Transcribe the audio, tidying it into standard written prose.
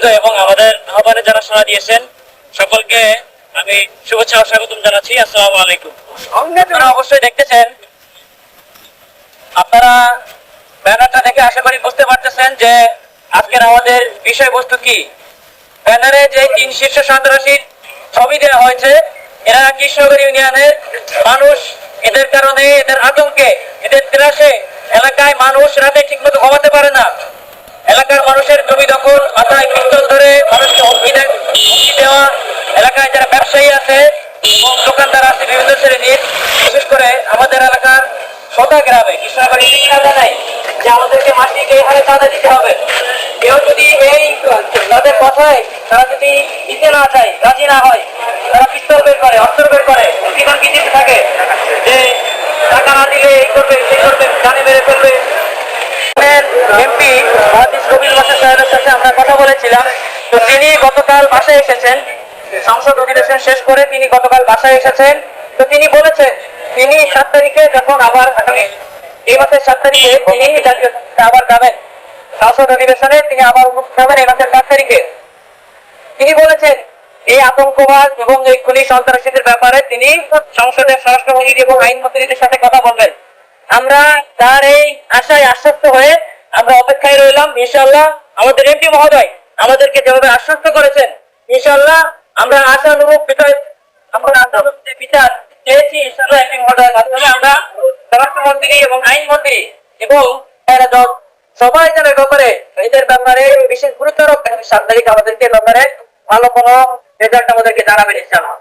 নেতৃবৃন্দ এবং আমাদের আহ্বানে যারা সাড়া দিয়েছেন সকলকে আমি শুভেচ্ছা ও স্বাগতম জানাচ্ছি। আসসালামু আলাইকুম। আপনারা অবশ্যই দেখতেছেন, আপনারা ব্যানারটা দেখে আশা করি বুঝতে পারতেছেন যে আজকের আমাদের বিষয়বস্তু কি। ব্যানারে যে 3 শীর্ষ সন্ত্রাসীর ছবি দেওয়া হয়েছে, এরা কৃষ্ণনগর ইউনিয়নের মানুষ। এদের কারণে, এদের আতঙ্কে, এদের ত্রাসে এলাকায় মানুষ রাতে ঠিকমতো ঘুমাতে পারে না। এলাকার মানুষের জমি দখল, মাথায় পিস্তল ধরে মানুষকে হুমকি দেওয়া, এলাকায় যারা ব্যবসায়ী আছে এবং দোকানদার আছে বিভিন্ন শ্রেণীর, বিশেষ করে আমাদের এলাকার সোদা গ্রামে কৃষ্ণনগরে চাঁদা নাই যে আমাদেরকে মাসিক এই হারে চাঁদা দিতে হবে। কেউ যদি এই তাদের কথায় তারা যদি দিতে না চায়, রাজি না হয়, তারা পিস্তল বের করে, অস্ত্র বের করে, হুমকি দিতে থাকে যে টাকা না দিলে এই করবে, সেই করবে, জানে মেরে ফেলবে। এমপি মহাদিস কবির বাসা সাহেবের সাথে আমরা কথা বলেছিলাম। তো তিনি গতকাল বাসায় এসেছেন, সংসদ অধিবেশন শেষ করে তিনি গতকাল বাসায় এসেছেন। তো তিনি বলেছেন তিনি 7 তারিখে যখন আবার এই মাসের 7 তারিখে তিনি আবার যাবেন সংসদ অধিবেশনে, তিনি আবার উপস্থিত হবেন এই মাসের 7 তারিখে। তিনি বলেছেন এই আতঙ্কবাদ এবং এই খুনি সন্ত্রাসীদের ব্যাপারে তিনি সংসদের স্বরাষ্ট্রমন্ত্রী এবং আইনমন্ত্রীদের সাথে কথা বলবেন। আমরা তার এই আশায় আশ্বস্ত হয়ে আমরা অপেক্ষায় রইলাম। ইনশাআল্লাহ আমাদের এমপি মহোদয় আমাদেরকে যেভাবে আশ্বস্ত করেছেন, ইনশাআল্লাহ আমরা আশানুরূপ বিচার চেয়েছি। ইনশাআল্লাহ এমপি মহোদয়ের মাধ্যমে আমরা স্বরাষ্ট্রমন্ত্রী এবং আইনমন্ত্রী এবং সবাই যেন ব্যাপারে, এদের ব্যাপারে বিশেষ গুরুত্ব রাখবেন। 7 তারিখ আমাদেরকে ব্যাপারে ভালো কোনো রেজাল্ট আমাদেরকে জানাবেন ইনশাআল্লাহ।